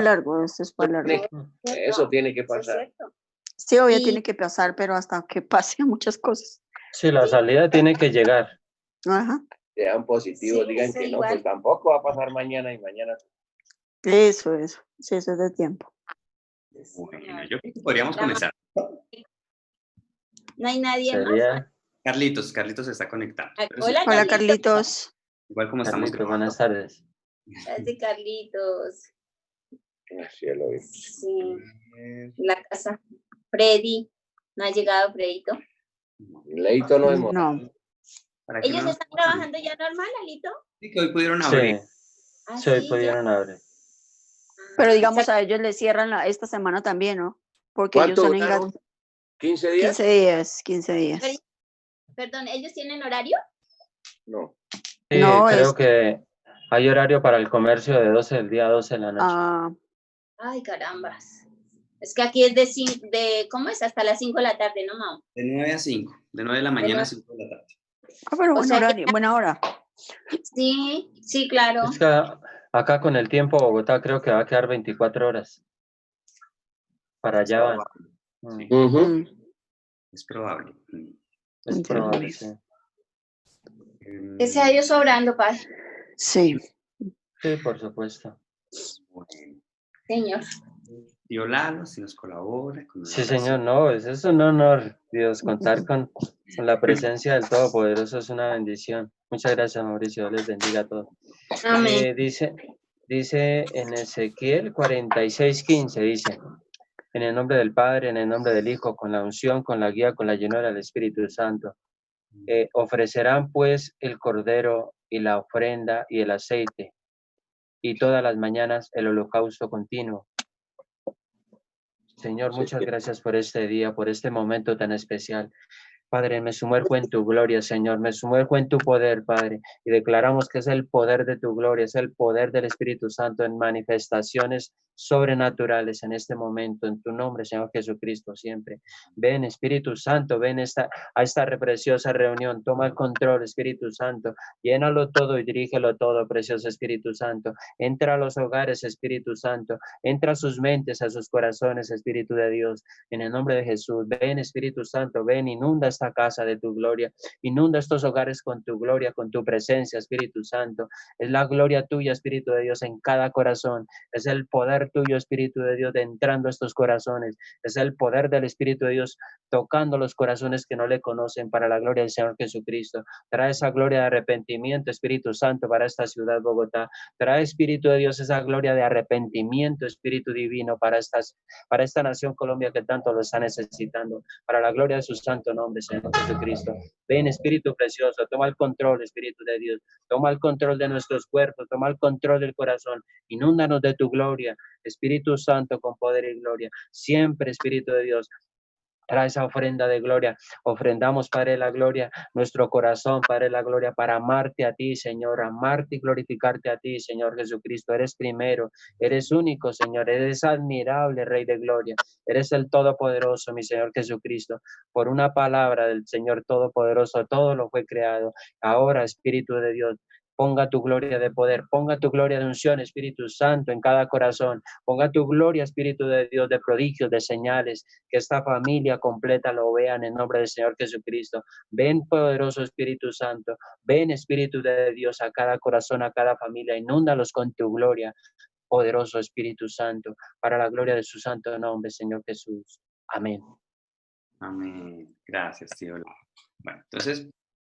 largo, esto es para largo. Eso tiene que pasar. Sí, obvio tiene que pasar, pero hasta que pasen muchas cosas. Sí, la salida tiene que llegar. Ajá. Sean positivos, Sí, digan sí, que no, igual. pues tampoco va a pasar mañana y mañana. Eso. Sí, eso es de tiempo. Bueno, yo creo que podríamos comenzar. No hay nadie más. Sería, Carlitos está conectado. Pero sí, Hola, Hola, Carlitos. igual como estamos Carlitos, grabando. buenas tardes. Gracias, Carlitos. Cielo, Sí, la casa. Freddy. No ha llegado, Fredito. Leito no hemos. No. ¿Para qué ¿Ellos no? están trabajando ya normal, Alito? Sí, que hoy pudieron Sí, abrir. Ah, sí, hoy sí, pudieron abrir. Pero digamos, O sea, a ellos les cierran esta semana también, ¿no? Porque ellos ¿Cuánto son duraron? ¿15 días? 15 días. perdón, ¿ellos tienen horario? No. Sí, No, creo que hay horario para el comercio de 12 del día a 12 de la noche. Ay, carambas. Es que aquí es de ¿cómo es? Hasta las 5 de la tarde, ¿no, mamá? De 9 a 5. De 9 de la mañana a 5 de la tarde. Pero O buen sea que- horario, buena hora. Sí, claro. Es que acá con el tiempo Bogotá creo que va a quedar 24 horas. Para allá van. Sí, Ujú. es probable. Es probable, sí. Que sea Dios sobrando, padre. Sí. Sí, por supuesto. Bueno. Señor. Tío Lalo, si nos colabora. Con Sí, una señor, oración. no, es un honor, Dios, contar con la presencia del Todopoderoso es una bendición. Muchas gracias, Mauricio, Dios les bendiga a todos. Amén. Dice en Ezequiel 46:15, dice, en el nombre del Padre, en el nombre del Hijo, con la unción, con la guía, con la llenura del Espíritu Santo. Ofrecerán pues el cordero y la ofrenda y el aceite, y todas las mañanas el holocausto continuo. Señor, muchas gracias por este día, por este momento tan especial. Padre, me sumerjo en tu gloria, Señor, me sumerjo en tu poder, Padre, y declaramos que es el poder de tu gloria, es el poder del Espíritu Santo en manifestaciones sobrenaturales en este momento, en tu nombre, Señor Jesucristo, siempre. Ven, Espíritu Santo, ven a esta preciosa reunión, toma el control, Espíritu Santo, llénalo todo y dirígelo todo, precioso Espíritu Santo. Entra a los hogares, Espíritu Santo, entra a sus mentes, a sus corazones, Espíritu de Dios, en el nombre de Jesús. Ven, Espíritu Santo, ven, inunda esta casa de tu gloria, inunda estos hogares con tu gloria, con tu presencia, Espíritu Santo. Es la gloria tuya, Espíritu de Dios, en cada corazón. Es el poder tuyo, Espíritu de Dios, de entrando a estos corazones. Es el poder del Espíritu de Dios tocando los corazones que no le conocen para la gloria del Señor Jesucristo. Trae esa gloria de arrepentimiento, Espíritu Santo, para esta ciudad, Bogotá. Trae, Espíritu de Dios, esa gloria de arrepentimiento, Espíritu divino, para esta nación Colombia que tanto lo está necesitando, para la gloria de su santo nombre, Señor Jesucristo. Ven, Espíritu precioso, toma el control, Espíritu de Dios, toma el control de nuestros cuerpos, toma el control del corazón, inúndanos de tu gloria, Espíritu Santo, con poder y gloria, siempre, Espíritu de Dios. Trae esa ofrenda de gloria. Ofrendamos, Padre, la gloria, nuestro corazón, Padre, la gloria, para amarte a ti, Señor, amarte y glorificarte a ti, Señor Jesucristo. Eres primero, eres único, Señor, eres admirable, Rey de gloria. Eres el Todopoderoso, mi Señor Jesucristo. Por una palabra del Señor Todopoderoso, todo lo fue creado. Ahora, Espíritu de Dios, ponga tu gloria de poder, ponga tu gloria de unción, Espíritu Santo, en cada corazón. Ponga tu gloria, Espíritu de Dios, de prodigios, de señales, que esta familia completa lo vean en nombre del Señor Jesucristo. Ven, poderoso Espíritu Santo, ven, Espíritu de Dios, a cada corazón, a cada familia, inúndalos con tu gloria, poderoso Espíritu Santo, para la gloria de su santo nombre, Señor Jesús. Amén. Amén. Gracias, tío. Bueno, entonces,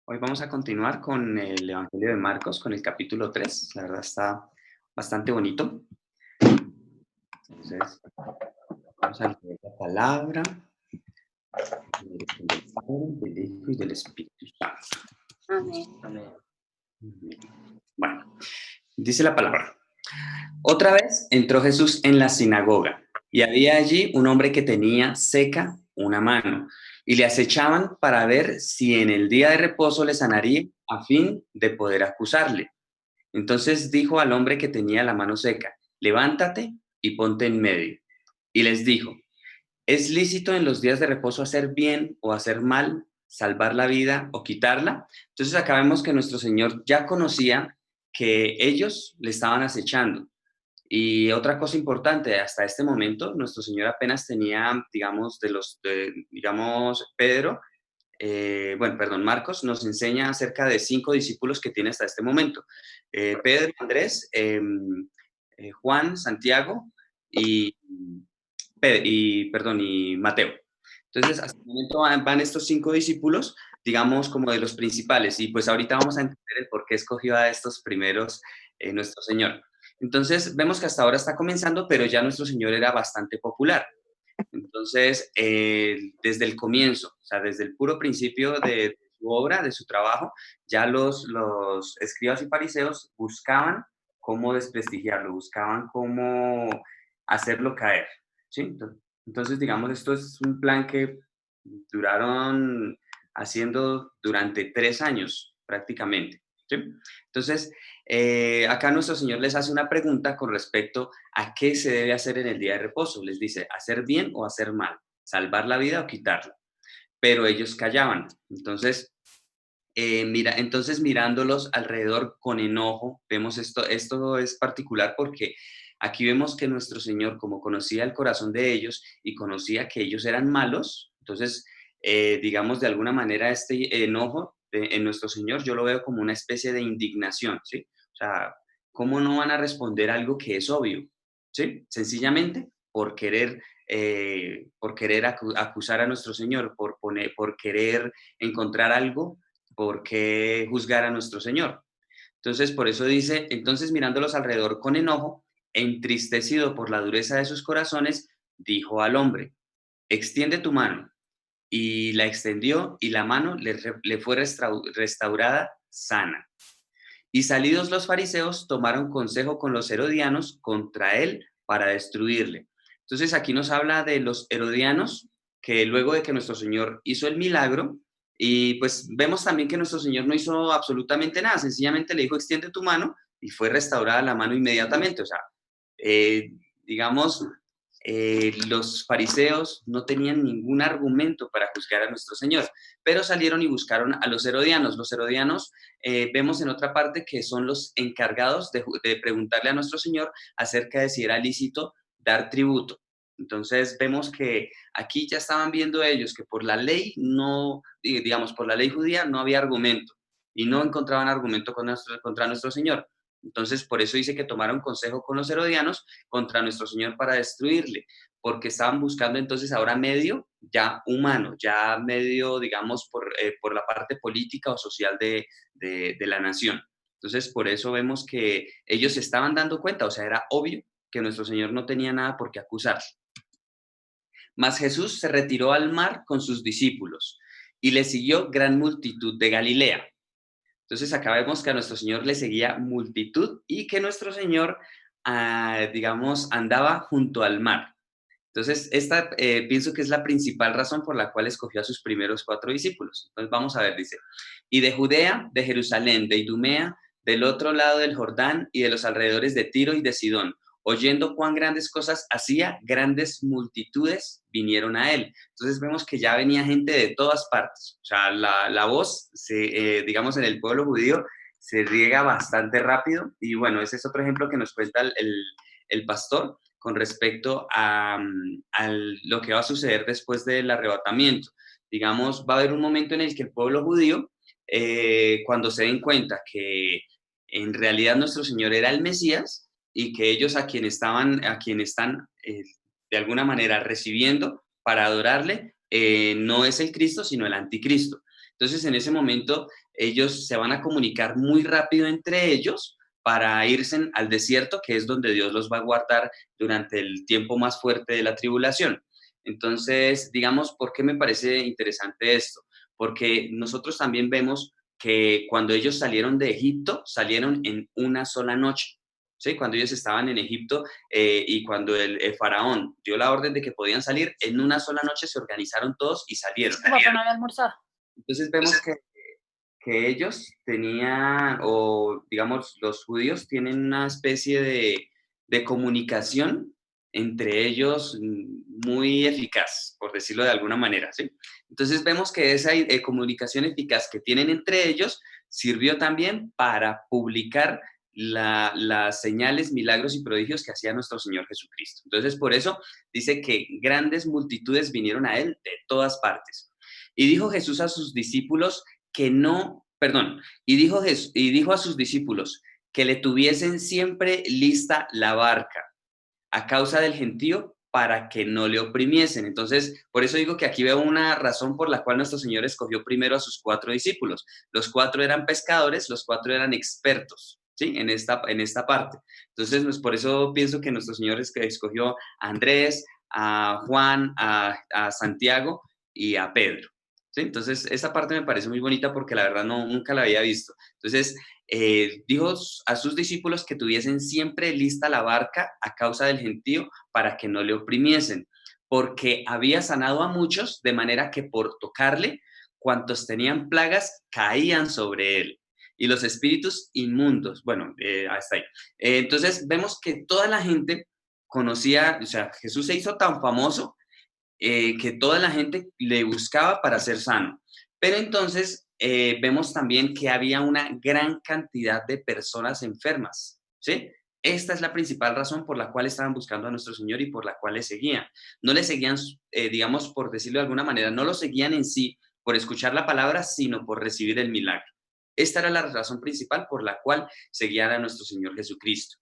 hoy vamos a continuar con el Evangelio de Marcos, con el capítulo 3. La verdad está bastante bonito. Entonces, vamos a leer la palabra del Padre, del Hijo y del Espíritu Santo. Amén. Amén. Bueno, dice la palabra. Otra vez entró Jesús en la sinagoga y había allí un hombre que tenía seca una mano y le acechaban para ver si en el día de reposo le sanaría a fin de poder acusarle. Entonces dijo al hombre que tenía la mano seca, levántate y ponte en medio. Y les dijo, ¿es lícito en los días de reposo hacer bien o hacer mal, salvar la vida o quitarla? Entonces acá vemos que nuestro Señor ya conocía que ellos le estaban acechando Y otra cosa importante, hasta este momento, nuestro Señor apenas tenía, digamos, Pedro, Marcos nos enseña acerca de 5 discípulos que tiene hasta este momento. Pedro, Andrés, Juan, Santiago y Mateo. Entonces, hasta el momento van estos 5 discípulos, digamos, como de los principales, y pues ahorita vamos a entender el por qué escogió a estos primeros nuestro Señor. Entonces, vemos que hasta ahora está comenzando, pero ya nuestro Señor era bastante popular. Entonces, desde el comienzo, o sea, desde el puro principio de su obra, de su trabajo, ya los escribas y fariseos buscaban cómo desprestigiarlo, buscaban cómo hacerlo caer, ¿sí? Entonces, digamos, esto es un plan que duraron haciendo durante 3 años prácticamente, ¿sí? Entonces, acá nuestro Señor les hace una pregunta con respecto a qué se debe hacer en el día de reposo. Les dice, ¿hacer bien o hacer mal? ¿Salvar la vida o quitarla? Pero ellos callaban. Entonces, mirándolos alrededor con enojo, vemos esto es particular porque aquí vemos que nuestro Señor, como conocía el corazón de ellos y conocía que ellos eran malos, entonces, digamos, de alguna manera este enojo en nuestro Señor yo lo veo como una especie de indignación, ¿sí? O sea, ¿cómo no van a responder algo que es obvio? ¿Sí? Sencillamente por querer acusar a nuestro Señor, por querer encontrar algo, por qué juzgar a nuestro Señor. Entonces, por eso dice, entonces mirándolos alrededor con enojo, entristecido por la dureza de sus corazones, dijo al hombre, extiende tu mano. Y la extendió y la mano le fue restaurada sana. Y salidos los fariseos, tomaron consejo con los herodianos contra él para destruirle. Entonces aquí nos habla de los herodianos, que luego de que nuestro Señor hizo el milagro, y pues vemos también que nuestro Señor no hizo absolutamente nada, sencillamente le dijo, extiende tu mano, y fue restaurada la mano inmediatamente. O sea, digamos, los fariseos no tenían ningún argumento para juzgar a nuestro Señor, pero salieron y buscaron a los herodianos. Los herodianos vemos en otra parte que son los encargados de preguntarle a nuestro Señor acerca de si era lícito dar tributo. Entonces vemos que aquí ya estaban viendo ellos que por la ley no, digamos, por la ley judía no había argumento y no encontraban argumento contra nuestro Señor. Entonces, por eso dice que tomaron consejo con los herodianos contra nuestro Señor para destruirle, porque estaban buscando entonces ahora medio ya humano, ya medio, digamos, por la parte política o social de la nación. Entonces, por eso vemos que ellos se estaban dando cuenta, o sea, era obvio que nuestro Señor no tenía nada por qué acusarle. Mas Jesús se retiró al mar con sus discípulos y le siguió gran multitud de Galilea. Entonces acá vemos que a nuestro Señor le seguía multitud y que nuestro Señor, digamos, andaba junto al mar. Entonces, esta pienso que es la principal razón por la cual escogió a sus primeros 4 discípulos. Entonces, vamos a ver, dice, y de Judea, de Jerusalén, de Idumea, del otro lado del Jordán y de los alrededores de Tiro y de Sidón, oyendo cuán grandes cosas hacía, grandes multitudes vinieron a él. Entonces vemos que ya venía gente de todas partes. O sea, la voz, digamos, en el pueblo judío se riega bastante rápido. Y bueno, ese es otro ejemplo que nos cuenta el pastor con respecto a lo que va a suceder después del arrebatamiento. Digamos, va a haber un momento en el que el pueblo judío, cuando se den cuenta que en realidad nuestro Señor era el Mesías, y que ellos a quien están de alguna manera recibiendo para adorarle, no es el Cristo, sino el anticristo. Entonces, en ese momento, ellos se van a comunicar muy rápido entre ellos para irse al desierto, que es donde Dios los va a guardar durante el tiempo más fuerte de la tribulación. Entonces, digamos, ¿por qué me parece interesante esto? Porque nosotros también vemos que cuando ellos salieron de Egipto, salieron en una sola noche. ¿Sí? Cuando ellos estaban en Egipto y cuando el faraón dio la orden de que podían salir, en una sola noche se organizaron todos y salieron. Tu papá no había almorzado. Entonces vemos que ellos tenían, o digamos, los judíos tienen una especie de comunicación entre ellos muy eficaz, por decirlo de alguna manera, ¿sí? Entonces vemos que esa comunicación eficaz que tienen entre ellos sirvió también para publicar las señales, milagros y prodigios que hacía nuestro Señor Jesucristo. Entonces, por eso dice que grandes multitudes vinieron a él de todas partes. Y dijo Jesús a sus discípulos y dijo a sus discípulos que le tuviesen siempre lista la barca a causa del gentío para que no le oprimiesen. Entonces, por eso digo que aquí veo una razón por la cual nuestro Señor escogió primero a sus 4 discípulos. Los 4 eran pescadores, los 4 eran expertos, ¿sí? En esta parte. Entonces, pues, por eso pienso que nuestro Señor escogió a Andrés, a Juan, a Santiago y a Pedro, ¿sí? Entonces, esta parte me parece muy bonita porque la verdad nunca la había visto. Entonces, dijo a sus discípulos que tuviesen siempre lista la barca a causa del gentío para que no le oprimiesen, porque había sanado a muchos, de manera que por tocarle, cuantos tenían plagas caían sobre él. Y los espíritus inmundos, bueno, hasta ahí. Entonces vemos que toda la gente conocía, o sea, Jesús se hizo tan famoso que toda la gente le buscaba para ser sano. Pero entonces vemos también que había una gran cantidad de personas enfermas, ¿sí? Esta es la principal razón por la cual estaban buscando a nuestro Señor y por la cual le seguían. No le seguían, digamos, por decirlo de alguna manera, no lo seguían en sí por escuchar la palabra, sino por recibir el milagro. Esta era la razón principal por la cual seguían a nuestro Señor Jesucristo.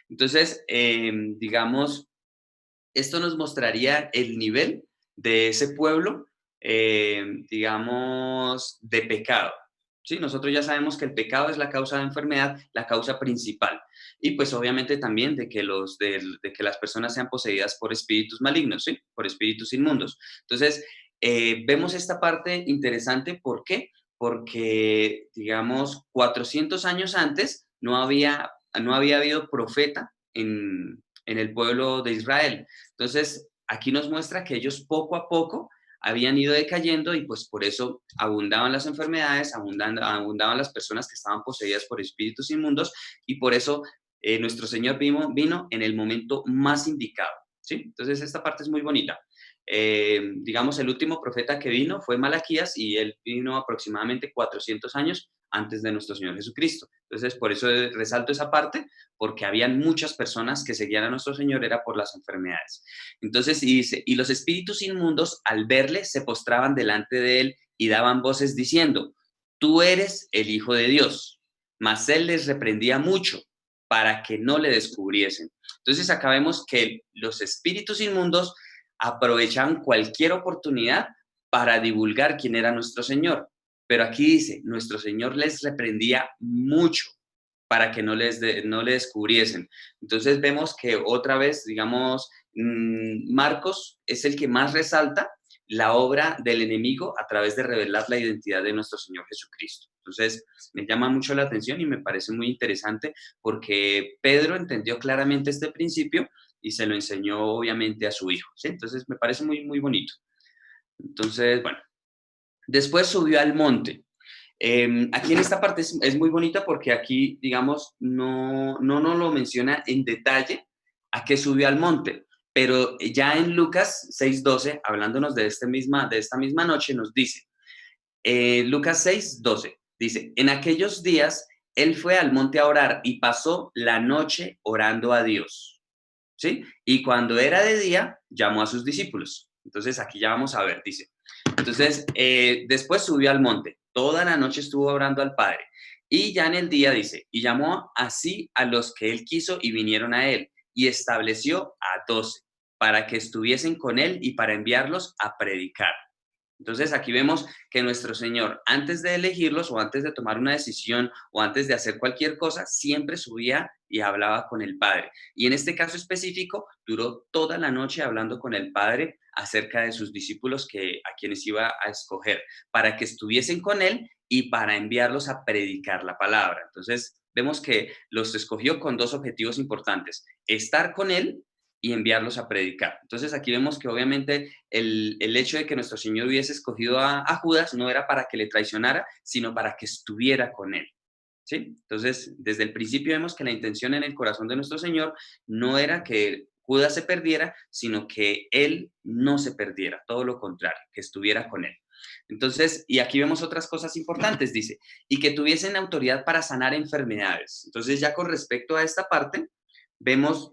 Entonces, digamos, esto nos mostraría el nivel de ese pueblo, digamos, de pecado. ¿Sí? Nosotros ya sabemos que el pecado es la causa de enfermedad, la causa principal. Y pues obviamente también de que las personas sean poseídas por espíritus malignos, ¿sí? Por espíritus inmundos. Entonces, vemos esta parte interesante. ¿Por qué? Porque, digamos, 400 años antes no había habido profeta en el pueblo de Israel. Entonces, aquí nos muestra que ellos poco a poco habían ido decayendo y pues por eso abundaban las enfermedades, abundaban las personas que estaban poseídas por espíritus inmundos y por eso nuestro Señor vino en el momento más indicado, ¿sí? Entonces, esta parte es muy bonita. Digamos, el último profeta que vino fue Malaquías y él vino aproximadamente 400 años antes de nuestro Señor Jesucristo. Entonces, por eso resalto esa parte, porque habían muchas personas que seguían a nuestro Señor, era por las enfermedades. Entonces, y dice, y los espíritus inmundos al verle se postraban delante de él y daban voces diciendo, tú eres el Hijo de Dios. Mas él les reprendía mucho para que no le descubriesen. Entonces, acá vemos que los espíritus inmundos aprovechaban cualquier oportunidad para divulgar quién era nuestro Señor. Pero aquí dice, nuestro Señor les reprendía mucho para que no le descubriesen. Entonces vemos que otra vez, digamos, Marcos es el que más resalta la obra del enemigo a través de revelar la identidad de nuestro Señor Jesucristo. Entonces, me llama mucho la atención y me parece muy interesante porque Pedro entendió claramente este principio y se lo enseñó obviamente a su hijo, ¿sí? Entonces, me parece muy, muy bonito. Entonces, bueno, después subió al monte. Aquí en esta parte es muy bonita porque aquí, digamos, no nos lo menciona en detalle a qué subió al monte, pero ya en Lucas 6:12, hablándonos de esta misma noche, nos dice, Lucas 6:12, dice, en aquellos días él fue al monte a orar y pasó la noche orando a Dios, ¿sí? Y cuando era de día, llamó a sus discípulos. Entonces, aquí ya vamos a ver, dice. Entonces, después subió al monte. Toda la noche estuvo orando al Padre. Y ya en el día, dice, y llamó así a los que él quiso y vinieron a él. Y estableció a 12 para que estuviesen con él y para enviarlos a predicar. Entonces, aquí vemos que nuestro Señor, antes de elegirlos o antes de tomar una decisión o antes de hacer cualquier cosa, siempre subía y hablaba con el Padre. Y en este caso específico, duró toda la noche hablando con el Padre acerca de sus discípulos a quienes iba a escoger, para que estuviesen con él y para enviarlos a predicar la palabra. Entonces, vemos que los escogió con 2 objetivos importantes, estar con él y enviarlos a predicar. Entonces aquí vemos que obviamente el hecho de que nuestro Señor hubiese escogido a Judas no era para que le traicionara, sino para que estuviera con él, ¿sí? Entonces, desde el principio vemos que la intención en el corazón de nuestro Señor no era que Judas se perdiera, sino que él no se perdiera, todo lo contrario, que estuviera con él. Entonces, y aquí vemos otras cosas importantes, dice, y que tuviesen autoridad para sanar enfermedades. Entonces, ya con respecto a esta parte, vemos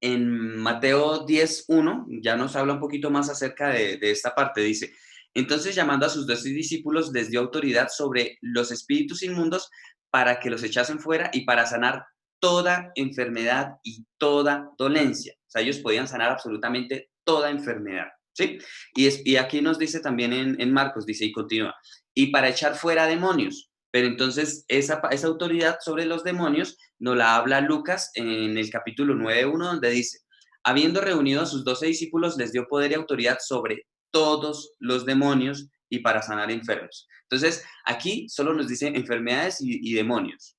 en Mateo 10:1, ya nos habla un poquito más acerca de esta parte, dice, entonces llamando a sus 12 discípulos, les dio autoridad sobre los espíritus inmundos para que los echasen fuera y para sanar toda enfermedad y toda dolencia. O sea, ellos podían sanar absolutamente toda enfermedad, ¿sí? Y aquí nos dice también en Marcos, dice y continúa, y para echar fuera demonios. Pero entonces esa autoridad sobre los demonios nos la habla Lucas en el capítulo 9:1, donde dice, habiendo reunido a sus 12 discípulos, les dio poder y autoridad sobre todos los demonios y para sanar enfermos. Entonces, aquí solo nos dice enfermedades y demonios.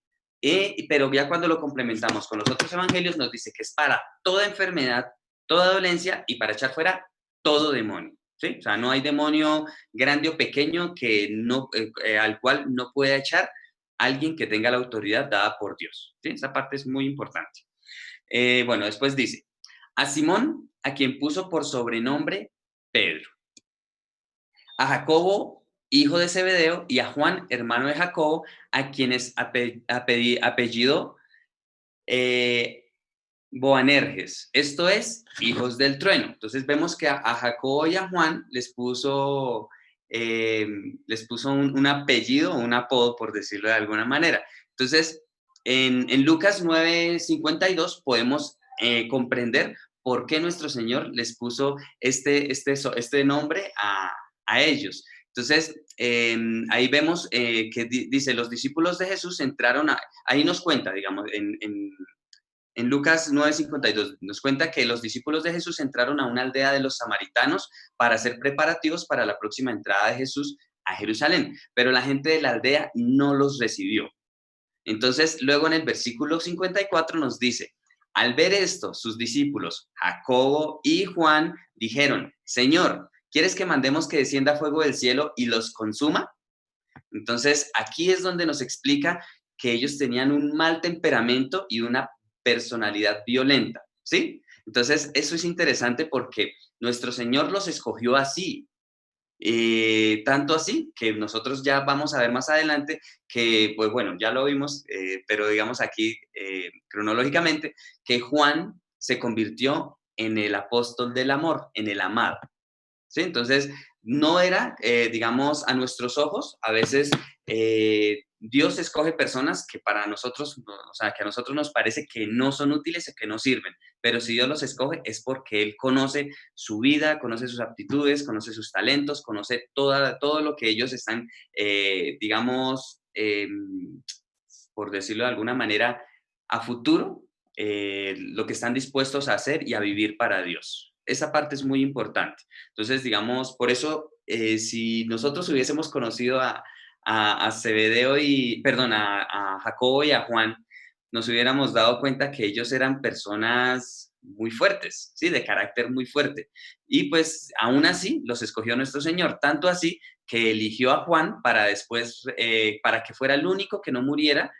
Pero ya cuando lo complementamos con los otros evangelios, nos dice que es para toda enfermedad, toda dolencia y para echar fuera todo demonio. ¿Sí? O sea, no hay demonio grande o pequeño que no, al cual no pueda echar alguien que tenga la autoridad dada por Dios. ¿Sí? Esa parte es muy importante. Bueno, después dice, a Simón, a quien puso por sobrenombre Pedro, a Jacobo, hijo de Zebedeo, y a Juan, hermano de Jacobo, a quienes apellidó Boanerges, esto es, hijos del trueno. Entonces vemos que a Jacobo y a Juan les puso un apellido, un apodo, por decirlo de alguna manera. Entonces, en Lucas 9:52 podemos comprender por qué nuestro Señor les puso este nombre a ellos. Entonces, ahí vemos que dice, los discípulos de Jesús entraron ahí nos cuenta, digamos, en Lucas 9:52 nos cuenta que los discípulos de Jesús entraron a una aldea de los samaritanos para hacer preparativos para la próxima entrada de Jesús a Jerusalén, pero la gente de la aldea no los recibió. Entonces, luego en el versículo 54 nos dice, al ver esto, sus discípulos, Jacobo y Juan, dijeron, Señor, ¿quieres que mandemos que descienda fuego del cielo y los consuma? Entonces, aquí es donde nos explica que ellos tenían un mal temperamento y una personalidad violenta, ¿sí? Entonces, eso es interesante porque nuestro Señor los escogió así, tanto así que nosotros ya vamos a ver más adelante que, pues bueno, ya lo vimos, pero digamos aquí cronológicamente, que Juan se convirtió en el apóstol del amor, en el amado, ¿sí? Entonces, no era, digamos, a nuestros ojos, a veces Dios escoge personas que para nosotros, o sea, que a nosotros nos parece que no son útiles o que no sirven, pero si Dios los escoge es porque Él conoce su vida, conoce sus aptitudes, conoce sus talentos, conoce todo lo que ellos están, digamos, por decirlo de alguna manera, a futuro, lo que están dispuestos a hacer y a vivir para Dios. Esa parte es muy importante. Entonces, digamos, por eso, si nosotros hubiésemos conocido a Zebedeo a Jacobo y a Juan, nos hubiéramos dado cuenta que ellos eran personas muy fuertes, ¿sí? De carácter muy fuerte. Y pues, aún así, los escogió nuestro Señor, tanto así que eligió a Juan para después, para que fuera el único que no muriera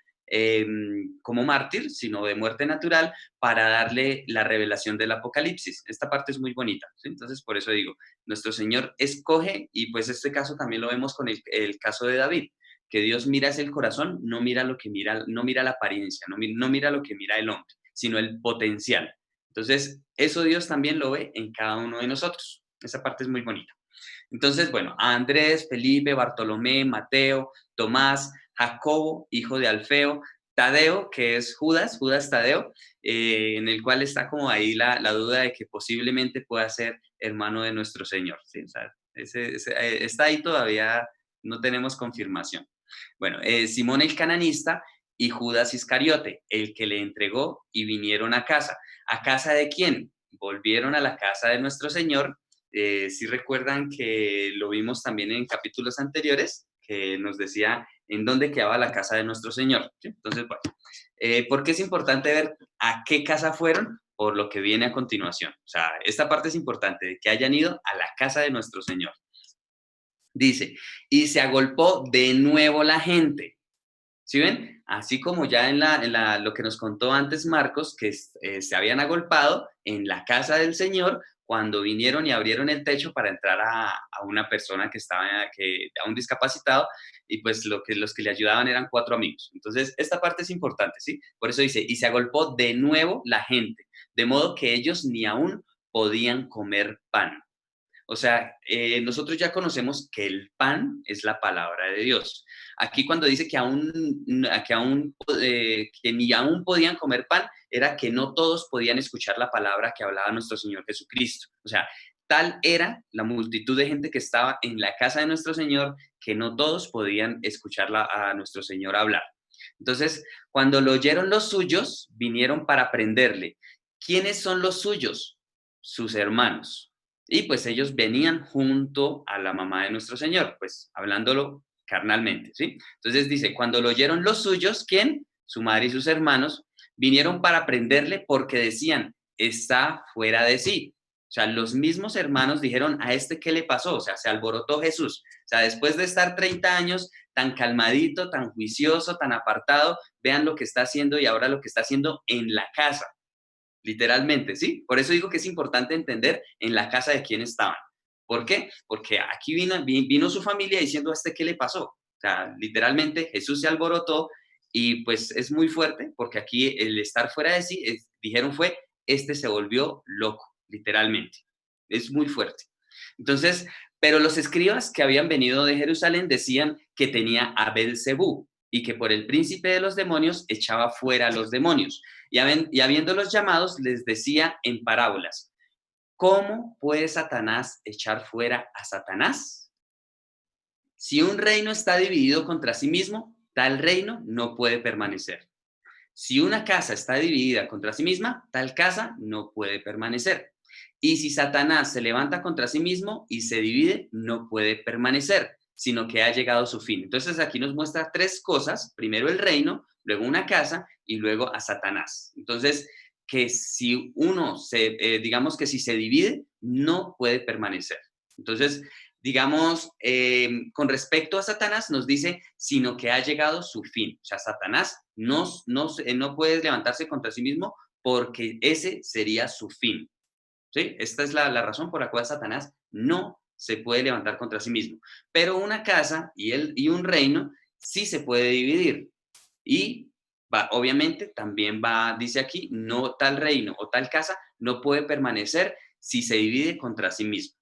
como mártir, sino de muerte natural, para darle la revelación del Apocalipsis. Esta parte es muy bonita, ¿sí? Entonces, por eso digo, nuestro Señor escoge, y pues este caso también lo vemos con el caso de David, que Dios mira hacia el corazón, no mira lo que mira, no mira la apariencia, no mira lo que mira el hombre, sino el potencial. Entonces, eso Dios también lo ve en cada uno de nosotros. Esa parte es muy bonita. Entonces, bueno, a Andrés, Felipe, Bartolomé, Mateo, Tomás, Jacobo, hijo de Alfeo, Tadeo, que es Judas Tadeo, en el cual está como ahí la duda de que posiblemente pueda ser hermano de nuestro Señor. ¿Sí? O sea, está ahí todavía, no tenemos confirmación. Bueno, Simón el cananista y Judas Iscariote, el que le entregó y vinieron a casa. ¿A casa de quién? Volvieron a la casa de nuestro Señor. Si recuerdan que lo vimos también en capítulos anteriores, que nos decía en dónde quedaba la casa de nuestro Señor. ¿Sí? Entonces, bueno, ¿por qué es importante ver a qué casa fueron? Por lo que viene a continuación. O sea, esta parte es importante, de que hayan ido a la casa de nuestro Señor. Dice, y se agolpó de nuevo la gente. ¿Sí ven? Así como ya en lo que nos contó antes Marcos, que se habían agolpado en la casa del Señor cuando vinieron y abrieron el techo para entrar a una persona a un discapacitado, y pues los que le ayudaban eran 4 amigos. Entonces, esta parte es importante, ¿sí? Por eso dice, y se agolpó de nuevo la gente, de modo que ellos ni aún podían comer pan. O sea, nosotros ya conocemos que el pan es la palabra de Dios. Aquí cuando dice que ni aún podían comer pan, era que no todos podían escuchar la palabra que hablaba nuestro Señor Jesucristo. O sea, tal era la multitud de gente que estaba en la casa de nuestro Señor que no todos podían escucharla a nuestro Señor hablar. Entonces, cuando lo oyeron los suyos, vinieron para prenderle. ¿Quiénes son los suyos? Sus hermanos. Y pues ellos venían junto a la mamá de nuestro Señor, pues hablándolo carnalmente, ¿sí? Entonces dice, cuando lo oyeron los suyos, ¿quién? Su madre y sus hermanos, vinieron para prenderle porque decían, está fuera de sí. O sea, los mismos hermanos dijeron, ¿a este qué le pasó? O sea, se alborotó Jesús. O sea, después de estar 30 años tan calmadito, tan juicioso, tan apartado, vean lo que está haciendo y ahora lo que está haciendo en la casa. Literalmente, ¿sí? Por eso digo que es importante entender en la casa de quién estaban. ¿Por qué? Porque aquí vino su familia diciendo, ¿a este qué le pasó? O sea, literalmente Jesús se alborotó y pues es muy fuerte porque aquí el estar fuera de sí, dijeron fue, este se volvió loco, literalmente. Es muy fuerte. Entonces, pero los escribas que habían venido de Jerusalén decían que tenía a Belcebú y que por el príncipe de los demonios echaba fuera a los demonios. Y habiéndolos llamados, les decía en parábolas, ¿cómo puede Satanás echar fuera a Satanás? Si un reino está dividido contra sí mismo, tal reino no puede permanecer. Si una casa está dividida contra sí misma, tal casa no puede permanecer. Y si Satanás se levanta contra sí mismo y se divide, no puede permanecer, sino que ha llegado a su fin. Entonces aquí nos muestra 3 cosas, primero el reino, luego una casa y luego a Satanás. Entonces, que si digamos que si se divide, no puede permanecer. Entonces, digamos, con respecto a Satanás nos dice, sino que ha llegado su fin. O sea, Satanás no puede levantarse contra sí mismo porque ese sería su fin. ¿Sí? Esta es la razón por la cual Satanás no se puede levantar contra sí mismo. Pero una casa y un reino sí se puede dividir. Y obviamente también dice aquí, no tal reino o tal casa no puede permanecer si se divide contra sí mismo.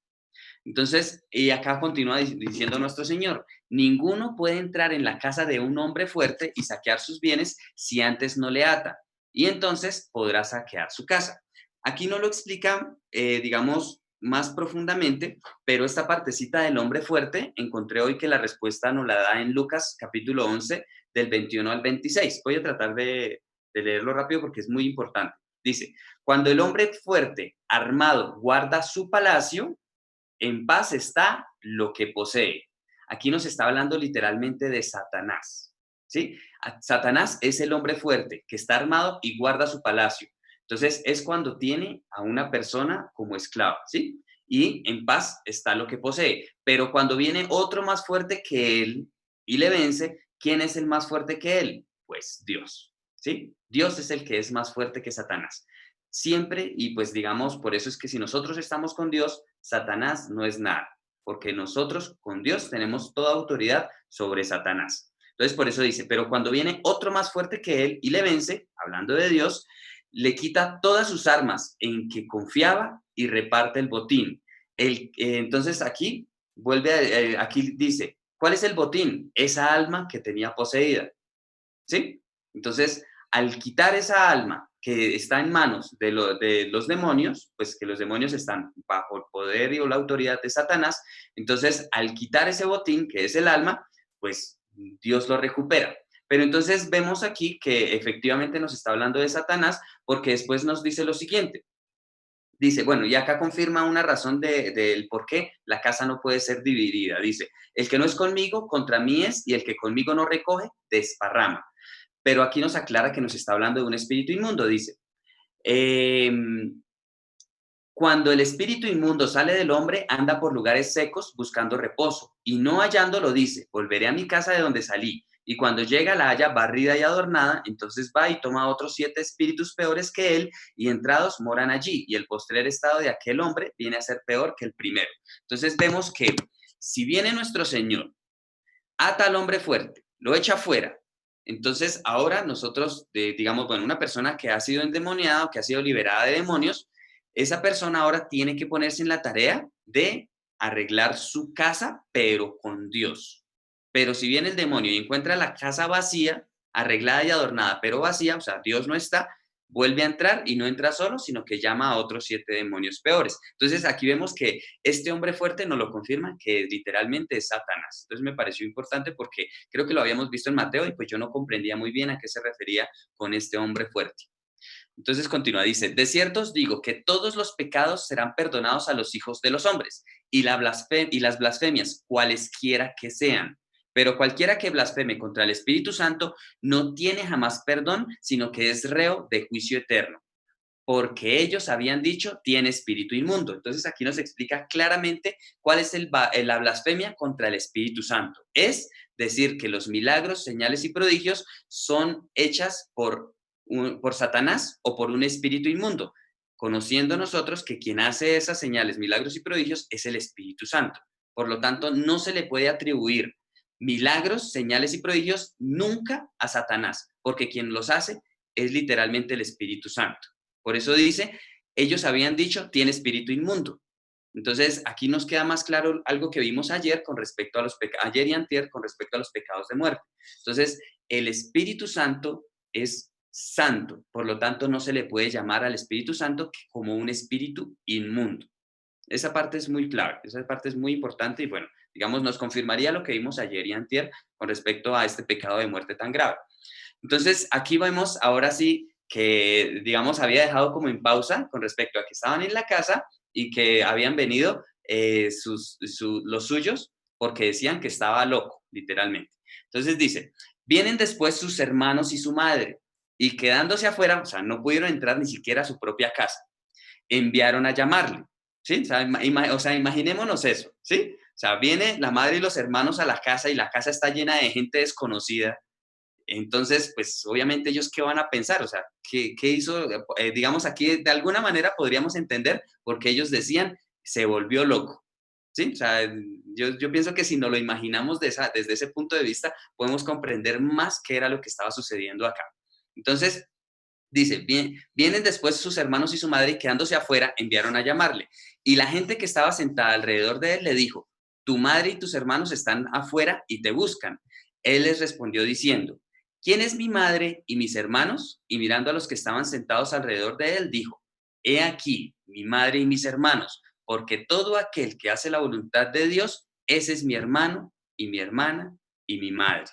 Entonces, y acá continúa diciendo nuestro Señor, ninguno puede entrar en la casa de un hombre fuerte y saquear sus bienes si antes no le ata, y entonces podrá saquear su casa. Aquí no lo explica, digamos, más profundamente, pero esta partecita del hombre fuerte, encontré hoy que la respuesta nos la da en Lucas capítulo 11, del 21 al 26. Voy a tratar de leerlo rápido porque es muy importante. Dice, cuando el hombre fuerte, armado, guarda su palacio, en paz está lo que posee. Aquí nos está hablando literalmente de Satanás, ¿sí? Satanás es el hombre fuerte que está armado y guarda su palacio. Entonces, es cuando tiene a una persona como esclava, ¿sí? Y en paz está lo que posee. Pero cuando viene otro más fuerte que él y le vence, ¿quién es el más fuerte que él? Pues Dios, ¿sí? Dios es el que es más fuerte que Satanás. Siempre, y pues digamos, por eso es que si nosotros estamos con Dios, Satanás no es nada, porque nosotros con Dios tenemos toda autoridad sobre Satanás. Entonces, por eso dice, pero cuando viene otro más fuerte que él y le vence, hablando de Dios, le quita todas sus armas en que confiaba y reparte el botín. Entonces aquí aquí dice, ¿cuál es el botín? Esa alma que tenía poseída, ¿sí? Entonces, al quitar esa alma que está en manos de los demonios, pues que los demonios están bajo el poder y la autoridad de Satanás, entonces al quitar ese botín, que es el alma, pues Dios lo recupera. Pero entonces vemos aquí que efectivamente nos está hablando de Satanás, porque después nos dice lo siguiente. Dice, bueno, y acá confirma una razón del por qué la casa no puede ser dividida. Dice, el que no es conmigo, contra mí es, y el que conmigo no recoge, desparrama. Pero aquí nos aclara que nos está hablando de un espíritu inmundo. Dice, cuando el espíritu inmundo sale del hombre, anda por lugares secos buscando reposo, y no hallándolo dice, volveré a mi casa de donde salí. Y cuando llega la halla barrida y adornada, entonces va y toma otros 7 espíritus peores que él, y entrados moran allí, y el postrer estado de aquel hombre viene a ser peor que el primero. Entonces vemos que si viene nuestro Señor, ata al hombre fuerte, lo echa fuera, entonces ahora nosotros, digamos, bueno, una persona que ha sido endemoniada o que ha sido liberada de demonios, esa persona ahora tiene que ponerse en la tarea de arreglar su casa, pero con Dios. Pero si viene el demonio y encuentra la casa vacía, arreglada y adornada, pero vacía, o sea, Dios no está, vuelve a entrar y no entra solo, sino que llama a otros 7 demonios peores. Entonces aquí vemos que este hombre fuerte nos lo confirma, que literalmente es Satanás. Entonces me pareció importante porque creo que lo habíamos visto en Mateo y pues yo no comprendía muy bien a qué se refería con este hombre fuerte. Entonces continúa, dice, de cierto os digo que todos los pecados serán perdonados a los hijos de los hombres y las blasfemias, cualesquiera que sean. Pero cualquiera que blasfeme contra el Espíritu Santo no tiene jamás perdón, sino que es reo de juicio eterno. Porque ellos habían dicho, tiene espíritu inmundo. Entonces aquí nos explica claramente cuál es la blasfemia contra el Espíritu Santo. Es decir, que los milagros, señales y prodigios son hechas por Satanás o por un espíritu inmundo, conociendo nosotros que quien hace esas señales, milagros y prodigios es el Espíritu Santo. Por lo tanto, no se le puede atribuir milagros, señales y prodigios nunca a Satanás, porque quien los hace es literalmente el Espíritu Santo. Por eso dice, ellos habían dicho, tiene espíritu inmundo. Entonces, aquí nos queda más claro algo que vimos ayer con respecto a ayer y antier con respecto a los pecados de muerte. Entonces, el Espíritu Santo es santo, por lo tanto, no se le puede llamar al Espíritu Santo como un espíritu inmundo. Esa parte es muy clave, esa parte es muy importante y bueno, digamos, nos confirmaría lo que vimos ayer y antier con respecto a este pecado de muerte tan grave. Entonces, aquí vemos ahora sí que, digamos, había dejado como en pausa con respecto a que estaban en la casa y que habían venido los suyos porque decían que estaba loco, literalmente. Entonces dice, vienen después sus hermanos y su madre y quedándose afuera, o sea, no pudieron entrar ni siquiera a su propia casa, enviaron a llamarle. ¿Sí? O sea, imaginémonos eso, ¿sí? O sea, viene la madre y los hermanos a la casa y la casa está llena de gente desconocida. Entonces, pues obviamente ellos qué van a pensar, o sea, ¿qué hizo? Digamos aquí de alguna manera podríamos entender porque ellos decían, se volvió loco, ¿sí? O sea, yo pienso que si nos lo imaginamos desde ese punto de vista, podemos comprender más qué era lo que estaba sucediendo acá. Entonces, dice, vienen después sus hermanos y su madre y quedándose afuera enviaron a llamarle. Y la gente que estaba sentada alrededor de él le dijo, tu madre y tus hermanos están afuera y te buscan. Él les respondió diciendo, ¿quién es mi madre y mis hermanos? Y mirando a los que estaban sentados alrededor de él, dijo, he aquí mi madre y mis hermanos, porque todo aquel que hace la voluntad de Dios, ese es mi hermano y mi hermana y mi madre.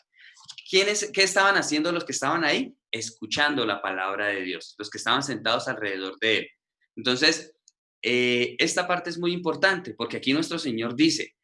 ¿Qué estaban haciendo los que estaban ahí? Escuchando la palabra de Dios, los que estaban sentados alrededor de él. Entonces, esta parte es muy importante porque aquí nuestro Señor dice,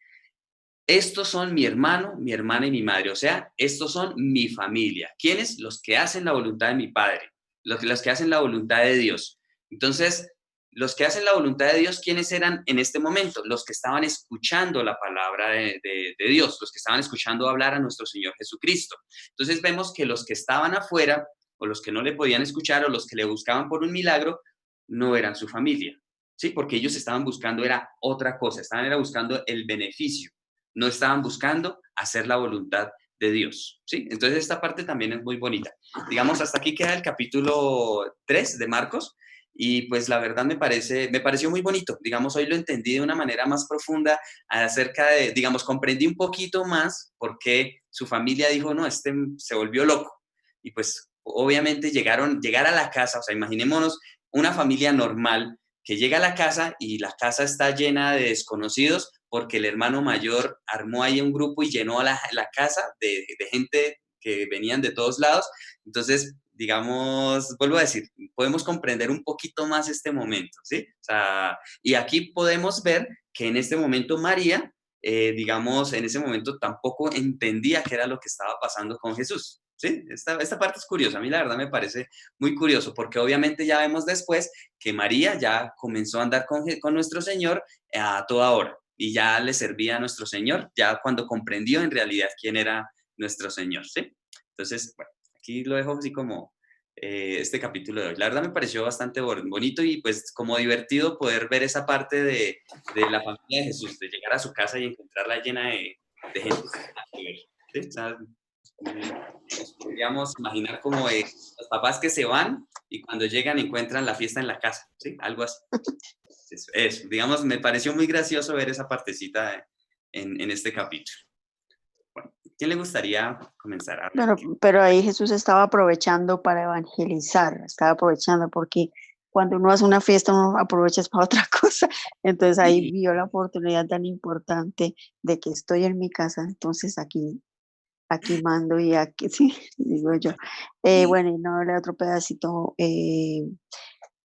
estos son mi hermano, mi hermana y mi madre, o sea, estos son mi familia. ¿Quiénes? Los que hacen la voluntad de mi Padre, los que hacen la voluntad de Dios. Entonces, los que hacen la voluntad de Dios, ¿quiénes eran en este momento? Los que estaban escuchando la palabra de Dios, los que estaban escuchando hablar a nuestro Señor Jesucristo. Entonces vemos que los que estaban afuera, o los que no le podían escuchar, o los que le buscaban por un milagro, no eran su familia, ¿sí? Porque ellos estaban buscando era otra cosa, estaban buscando el beneficio, no estaban buscando hacer la voluntad de Dios, ¿sí? Entonces esta parte también es muy bonita. Digamos, hasta aquí queda el capítulo 3 de Marcos, y pues la verdad me pareció muy bonito. Digamos, hoy lo entendí de una manera más profunda acerca de, digamos, comprendí un poquito más por qué su familia dijo, no, este se volvió loco. Y pues obviamente llegar a la casa, o sea, imaginémonos una familia normal que llega a la casa y la casa está llena de desconocidos porque el hermano mayor armó ahí un grupo y llenó la casa de gente que venían de todos lados. Entonces, digamos, vuelvo a decir, podemos comprender un poquito más este momento, ¿sí? O sea, y aquí podemos ver que en este momento María, digamos, en ese momento tampoco entendía qué era lo que estaba pasando con Jesús, ¿sí? Esta parte es curiosa, a mí la verdad me parece muy curioso, porque obviamente ya vemos después que María ya comenzó a andar con nuestro Señor a toda hora, y ya le servía a nuestro Señor, ya cuando comprendió en realidad quién era nuestro Señor, ¿sí? Entonces, bueno, aquí lo dejo así como este capítulo de hoy. La verdad me pareció bastante bonito y pues como divertido poder ver esa parte de la familia de Jesús, de llegar a su casa y encontrarla llena de gente. ¿Sí? O sea, nos podríamos imaginar como los papás que se van y cuando llegan encuentran la fiesta en la casa, ¿sí? Algo así. Eso, digamos, me pareció muy gracioso ver esa partecita en este capítulo. Bueno, ¿quién le gustaría comenzar a hablar? Pero ahí Jesús estaba aprovechando para evangelizar, estaba aprovechando porque cuando uno hace una fiesta uno aprovecha para otra cosa. Entonces ahí vio la oportunidad tan importante de que estoy en mi casa, entonces aquí mando y aquí, sí, digo yo. Bueno, y no le otro pedacito.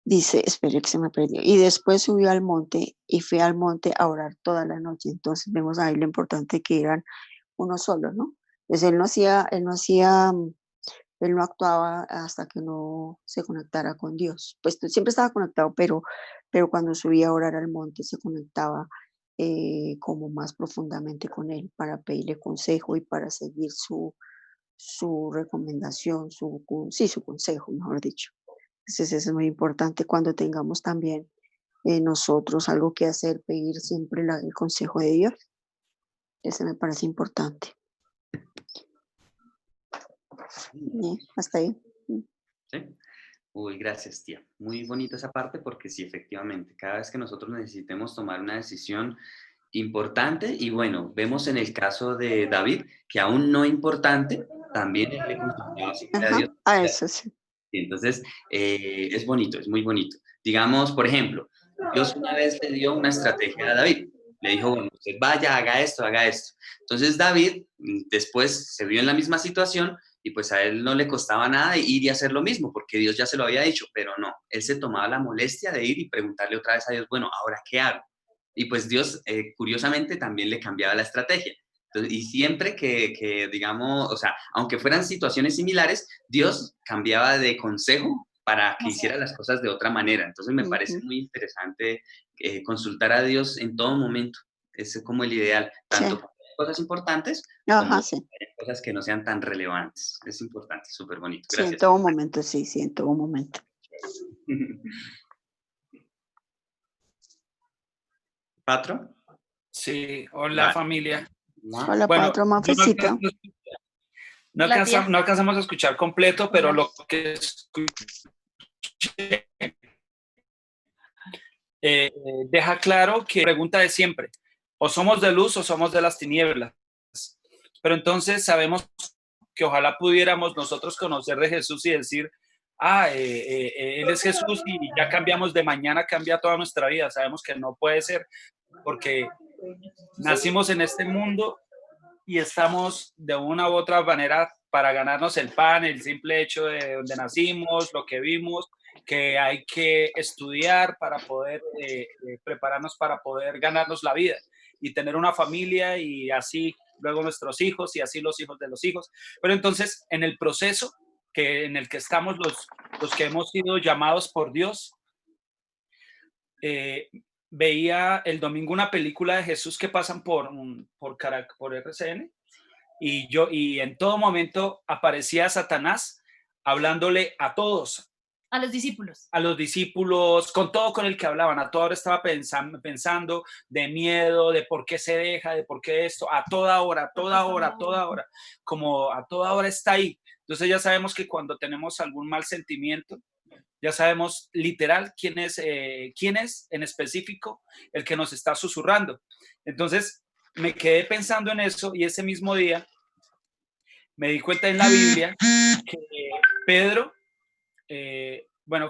Dice, espere que se me perdió. Y después subió al monte y fui al monte a orar toda la noche. Entonces vemos ahí lo importante que eran uno solo, ¿no? Entonces él no actuaba hasta que no se conectara con Dios. Pues siempre estaba conectado, pero cuando subía a orar al monte se conectaba como más profundamente con él para pedirle consejo y para seguir su recomendación, su consejo, mejor dicho. Entonces eso es muy importante cuando tengamos también nosotros algo que hacer, pedir siempre el consejo de Dios. Ese me parece importante. Hasta ahí. ¿Sí? Uy, gracias, tía. Muy bonita esa parte porque sí, efectivamente, cada vez que nosotros necesitemos tomar una decisión importante, y bueno, vemos en el caso de David, que aún no importante, también él le consultaba siempre a Dios. A eso sí. Y entonces, es bonito, es muy bonito. Digamos, por ejemplo, Dios una vez le dio una estrategia a David. Le dijo, bueno, usted vaya, haga esto, haga esto. Entonces David después se vio en la misma situación y pues a él no le costaba nada ir y hacer lo mismo, porque Dios ya se lo había dicho, pero no, él se tomaba la molestia de ir y preguntarle otra vez a Dios, bueno, ¿ahora qué hago? Y pues Dios, curiosamente, también le cambiaba la estrategia. Entonces, y siempre que, digamos, o sea, aunque fueran situaciones similares, Dios cambiaba de consejo para que hiciera las cosas de otra manera. Entonces me parece muy interesante consultar a Dios en todo momento. Es como el ideal, tanto para cosas importantes como cosas que no sean tan relevantes. Es importante, súper bonito. Gracias. Sí, en todo momento, sí, en todo momento. ¿Patro? Sí, hola familia. Hola, bueno, Patro, Mafecita. No alcanzamos a escuchar completo, pero lo que escuché deja claro que pregunta de siempre, o somos de luz o somos de las tinieblas. Pero entonces sabemos que ojalá pudiéramos nosotros conocer de Jesús y decir, Él es Jesús y ya cambiamos de mañana, cambia toda nuestra vida. Sabemos que no puede ser porque nacimos en este mundo y estamos de una u otra manera para ganarnos el pan, el simple hecho de donde nacimos, lo que vimos, que hay que estudiar para poder prepararnos para poder ganarnos la vida y tener una familia y así luego nuestros hijos y así los hijos de los hijos. Pero entonces en el proceso en el que estamos los que hemos sido llamados por Dios, veía el domingo una película de Jesús que pasan por RCN y en todo momento aparecía Satanás hablándole a todos. A los discípulos. A los discípulos, con todo con el que hablaban. A toda hora estaba pensando de miedo, de por qué se deja, de por qué esto. A toda hora. Como a toda hora está ahí. Entonces ya sabemos que cuando tenemos algún mal sentimiento, ya sabemos literal quién es en específico el que nos está susurrando. Entonces me quedé pensando en eso y ese mismo día me di cuenta en la Biblia que Pedro,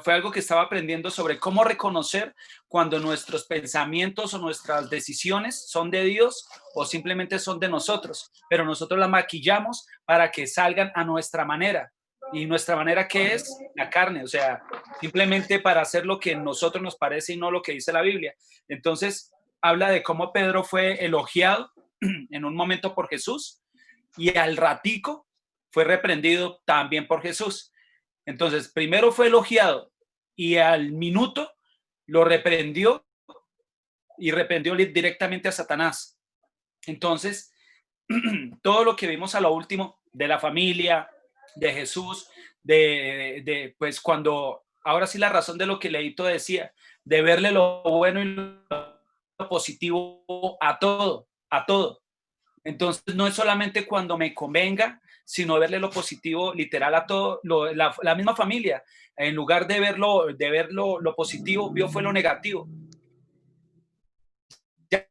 fue algo que estaba aprendiendo sobre cómo reconocer cuando nuestros pensamientos o nuestras decisiones son de Dios o simplemente son de nosotros, pero nosotros las maquillamos para que salgan a nuestra manera. ¿Y nuestra manera qué es? La carne, o sea, simplemente para hacer lo que a nosotros nos parece y no lo que dice la Biblia. Entonces, habla de cómo Pedro fue elogiado en un momento por Jesús y al ratico fue reprendido también por Jesús. Entonces, primero fue elogiado y al minuto lo reprendió y reprendió directamente a Satanás. Entonces, todo lo que vimos a lo último de la familia, de Jesús, pues cuando, ahora sí la razón de lo que Leito decía, de verle lo bueno y lo positivo a todo, a todo. Entonces no es solamente cuando me convenga, sino verle lo positivo literal a todo, la misma familia, en lugar de ver lo positivo, vio fue lo negativo. Ya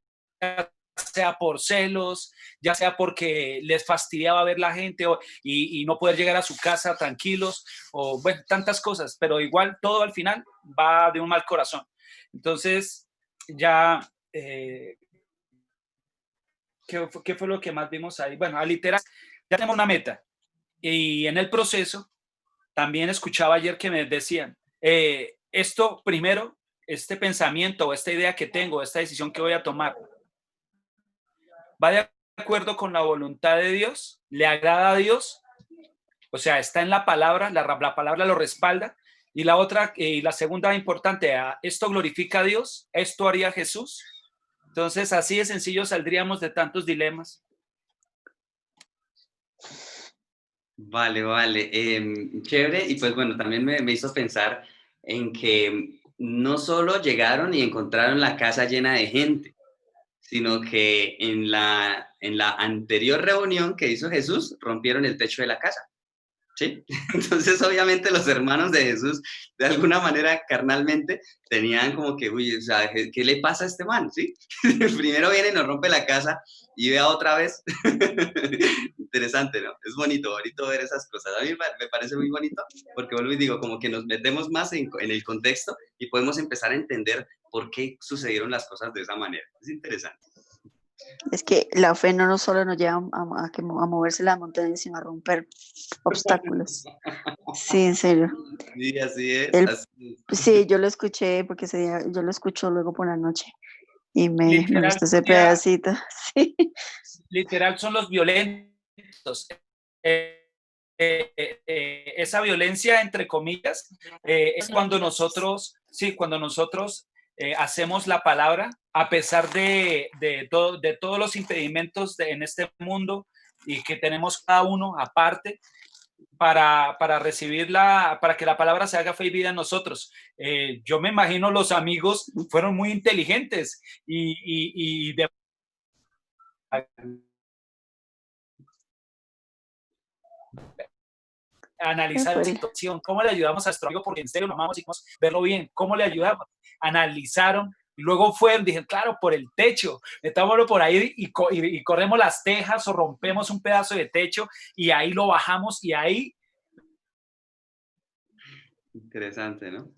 sea por celos, ya sea porque les fastidiaba ver la gente y no poder llegar a su casa tranquilos, o bueno, tantas cosas, pero igual todo al final va de un mal corazón. Entonces, ya, ¿qué fue lo que más vimos ahí? Bueno, literal, ya tenemos una meta y en el proceso también escuchaba ayer que me decían, esto primero, este pensamiento o esta idea que tengo, esta decisión que voy a tomar, ¿va de acuerdo con la voluntad de Dios? ¿Le agrada a Dios? O sea, está en la palabra, la palabra lo respalda. Y la otra, y la segunda importante, ¿esto glorifica a Dios? ¿Esto haría Jesús? Entonces, así de sencillo saldríamos de tantos dilemas. Vale, vale. Chévere. Y pues bueno, también me hizo pensar en que no solo llegaron y encontraron la casa llena de gente, sino que en la anterior reunión que hizo Jesús, rompieron el techo de la casa. ¿Sí? Entonces, obviamente, los hermanos de Jesús, de alguna manera, carnalmente, tenían como que, uy, o sea, ¿qué le pasa a este man? ¿Sí? Primero viene y nos rompe la casa y vea otra vez. Interesante, ¿no? Es bonito ver esas cosas. A mí me parece muy bonito porque, vuelvo y digo, como que nos metemos más en el contexto y podemos empezar a entender por qué sucedieron las cosas de esa manera. Es interesante. Es que la fe no solo nos lleva a moverse las montañas, sino a romper obstáculos. Sí, en serio. Sí, así es. Sí, yo lo escuché porque ese día, yo lo escucho luego por la noche y me Literal, gustó ese pedacito. Sí. Literal son los violentos. Esa violencia, entre comillas, es cuando nosotros hacemos la palabra a pesar de todos los impedimentos en este mundo y que tenemos cada uno aparte para recibirla, para que la palabra se haga fe y vida en nosotros. Yo me imagino los amigos fueron muy inteligentes y analizar la situación, cómo le ayudamos a nuestro amigo, porque en serio lo amamos y queremos verlo bien, cómo le ayudamos. Analizaron y luego fueron, dije, claro, por el techo, metámoslo por ahí y corremos las tejas o rompemos un pedazo de techo y ahí lo bajamos y ahí. Interesante, ¿no?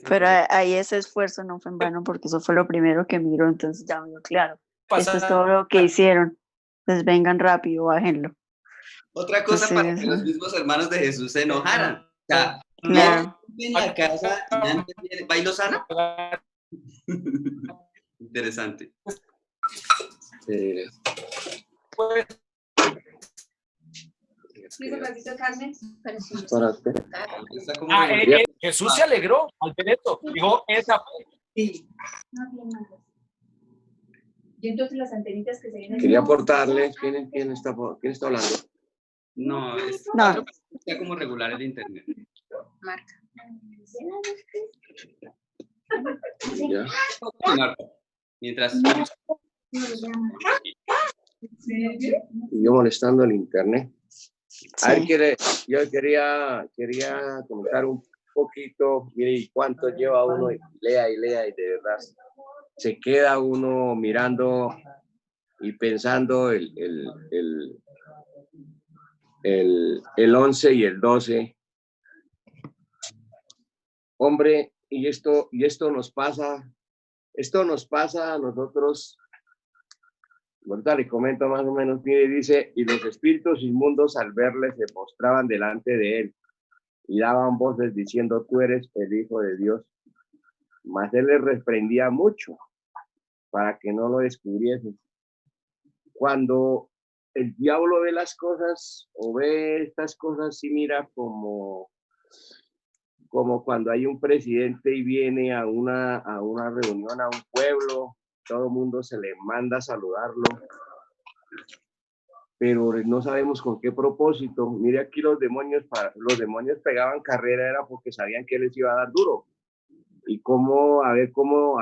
Pero ahí ese esfuerzo no fue en vano porque eso fue lo primero que miró, entonces ya vio claro. Esto es todo lo que hicieron. Entonces vengan rápido, bájenlo. Otra cosa para que los mismos hermanos de Jesús se enojaran. O sea, claro. En la casa y antes viene bailo sana. Interesante. Pues, Jesús se alegró al ver esto. Dijo, esa fue. Sí. Y entonces las antenitas que se vienen. Quería aportarles, ¿quién está hablando? No, está como regular el internet. Marca. ¿Ya? Mientras. Y yo molestando el internet. Sí. A ver, yo quería comentar un poquito, mire, y cuánto lleva uno, y lea, y de verdad se queda uno mirando y pensando el 11 y el 12. Hombre, y esto nos pasa a nosotros. Ahorita le comento más o menos, mire, dice, y los espíritus inmundos al verle se postraban delante de él y daban voces diciendo, tú eres el Hijo de Dios. Mas él les reprendía mucho para que no lo descubriesen. Cuando el diablo ve las cosas o ve estas cosas, sí mira como cuando hay un presidente y viene a una reunión, a un pueblo, todo el mundo se le manda a saludarlo. pero no sabemos con qué propósito. Mire aquí los demonios pegaban carrera era porque sabían que les iba a dar duro. Y a ver cómo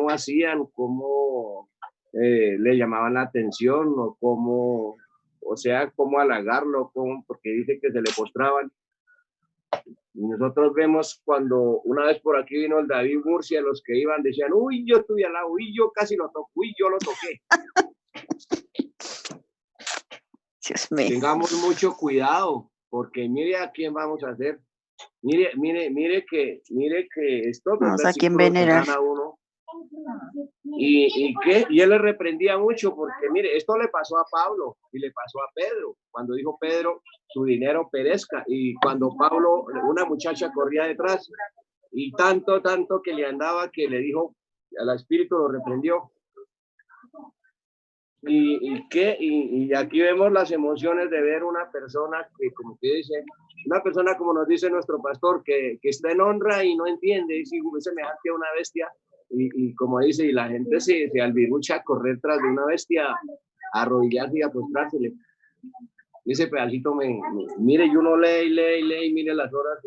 hacían, cómo le llamaban la atención o cómo halagarlo, porque dice que se le postraban. Y nosotros vemos cuando una vez por aquí vino el David Murcia, los que iban decían, uy, yo estuve al lado, uy, yo casi lo toco, uy, yo lo toqué. Dios mío. Tengamos mucho cuidado, porque mire a quién vamos a hacer. Mire que estos Vamos a quién versículos venerar. dan a uno. Y él le reprendía mucho, porque mire, esto le pasó a Pablo y le pasó a Pedro, cuando dijo Pedro, su dinero perezca, y cuando Pablo, una muchacha corría detrás, y tanto que le andaba, que le dijo, al espíritu lo reprendió. Y aquí vemos las emociones de ver una persona que, como que dice, una persona como nos dice nuestro pastor, que está en honra y no entiende, es semejante a una bestia, y como dice, y la gente se albirucha a correr tras de una bestia, a arrodillarse y a postrársele. Ese pedacito mire, y uno lee, mire las horas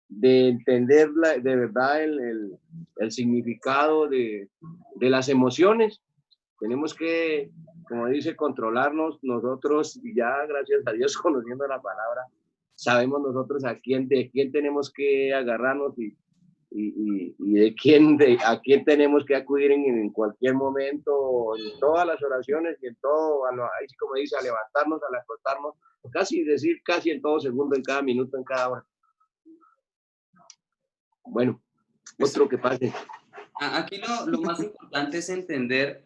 de entender de verdad el significado de las emociones. Tenemos que, como dice, controlarnos nosotros, y ya gracias a Dios, conociendo la palabra, sabemos nosotros de quién tenemos que agarrarnos y a quién tenemos que acudir en cualquier momento, en todas las oraciones y en todo, ahí como dice, a levantarnos, al acostarnos, casi en todo segundo, en cada minuto, en cada hora. Bueno, otro que pase. Aquí lo más importante es entender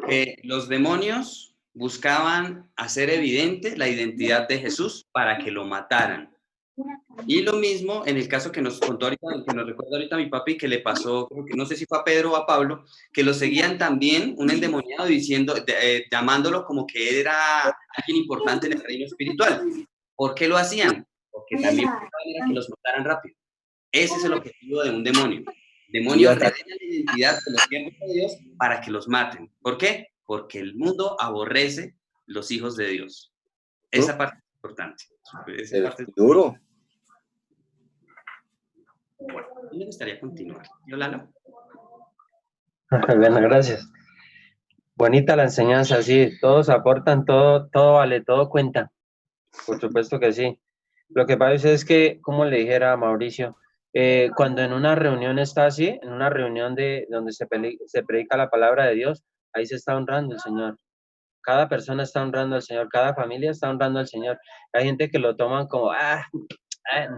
que los demonios buscaban hacer evidente la identidad de Jesús para que lo mataran. Y lo mismo en el caso que nos contó ahorita, que nos recuerda ahorita mi papi, que le pasó, creo que no sé si fue a Pedro o a Pablo, que lo seguían también un endemoniado diciendo, llamándolo como que era alguien importante en el reino espiritual. ¿Por qué lo hacían? Porque también era que los mataran rápido. Ese es el objetivo de un demonio. Demonios revelan la identidad de los siervos de Dios para que los maten. ¿Por qué? Porque el mundo aborrece los hijos de Dios. Esa parte es importante. Esa parte es duro. Bueno, me gustaría continuar. ¿Yo, Lalo? Bueno, gracias. Bonita la enseñanza, sí, todos aportan, todo vale, todo cuenta. Por supuesto que sí. Lo que pasa es que, como le dijera a Mauricio, cuando en una reunión está así, en una reunión donde se predica la palabra de Dios, ahí se está honrando el Señor. Cada persona está honrando al Señor, cada familia está honrando al Señor. Hay gente que lo toman como,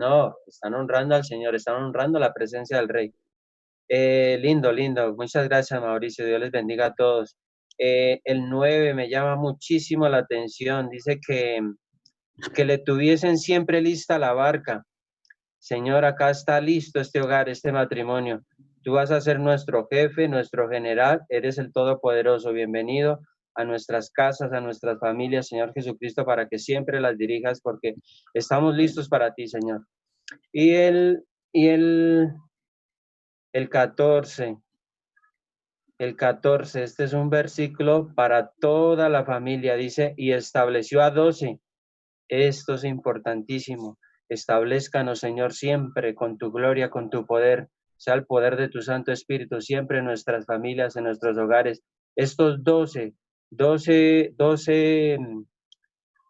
no, están honrando al Señor, están honrando la presencia del Rey. Lindo. Muchas gracias, Mauricio. Dios les bendiga a todos. El 9 me llama muchísimo la atención. Dice que le tuviesen siempre lista la barca. Señor, acá está listo este hogar, este matrimonio. Tú vas a ser nuestro jefe, nuestro general. Eres el Todopoderoso. Bienvenido a nuestras casas, a nuestras familias, Señor Jesucristo, para que siempre las dirijas, porque estamos listos para ti, Señor. Y el 14, este es un versículo para toda la familia, dice, y estableció a 12. Esto es importantísimo. Establezcanos, Señor, siempre con tu gloria, con tu poder, sea el poder de tu Santo Espíritu, siempre en nuestras familias, en nuestros hogares. Estos 12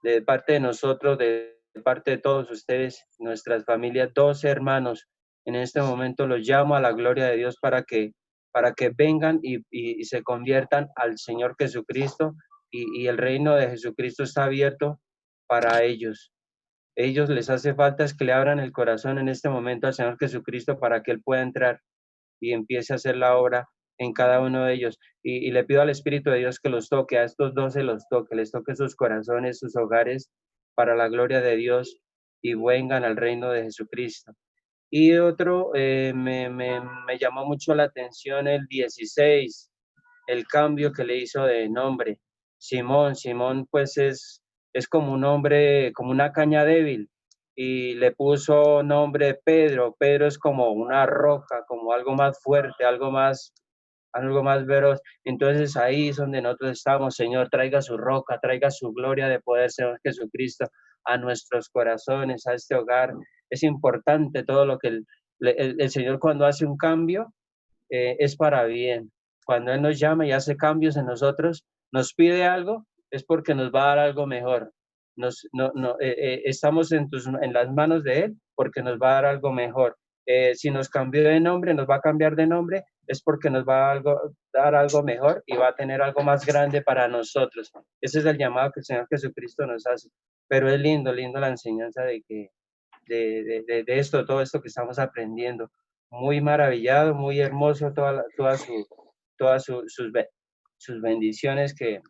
de parte de nosotros, de parte de todos ustedes, nuestras familias, 12 hermanos. En este momento los llamo a la gloria de Dios para que vengan y se conviertan al Señor Jesucristo, y el reino de Jesucristo está abierto para ellos. Ellos les hace falta es que le abran el corazón en este momento al Señor Jesucristo para que Él pueda entrar y empiece a hacer la obra en cada uno de ellos. Y le pido al Espíritu de Dios que los toque, a estos 12 los toque, les toque sus corazones, sus hogares, para la gloria de Dios, y vengan al reino de Jesucristo. Y otro, me llamó mucho la atención el 16, el cambio que le hizo de nombre. Simón pues es como un hombre, como una caña débil, y le puso nombre Pedro. Pedro es como una roca, como algo más fuerte, algo más algo más veloz. Entonces ahí es donde nosotros estamos. Señor, traiga su roca, traiga su gloria de poder, Señor Jesucristo, a nuestros corazones, a este hogar. Es importante todo lo que el Señor, cuando hace un cambio, es para bien. Cuando Él nos llama y hace cambios en nosotros, nos pide algo, es porque nos va a dar algo mejor. Estamos en las manos de Él porque nos va a dar algo mejor. Si nos cambió de nombre, nos va a cambiar de nombre, es porque nos va a dar algo mejor y va a tener algo más grande para nosotros. Ese es el llamado que el Señor Jesucristo nos hace. Pero es lindo la enseñanza de esto, todo esto que estamos aprendiendo. Muy maravillado, muy hermoso sus bendiciones que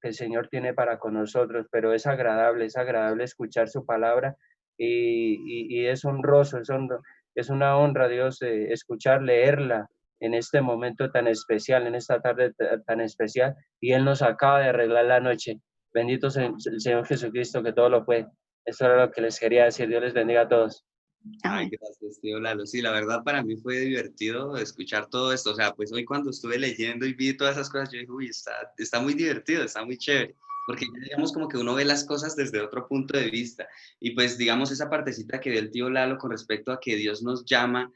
el Señor tiene para con nosotros, pero es agradable escuchar su palabra y es honroso, es una honra, Dios, escuchar, leerla en este momento tan especial, en esta tarde tan especial, y Él nos acaba de arreglar la noche. Bendito sea el Señor Jesucristo, que todo lo puede. Eso era lo que les quería decir. Dios les bendiga a todos. Ay, gracias, tío Lalo. Sí, la verdad para mí fue divertido escuchar todo esto. O sea, pues hoy cuando estuve leyendo y vi todas esas cosas, yo dije, uy, está muy divertido, está muy chévere. Porque digamos como que uno ve las cosas desde otro punto de vista. Y pues digamos esa partecita que dio el tío Lalo con respecto a que Dios nos llama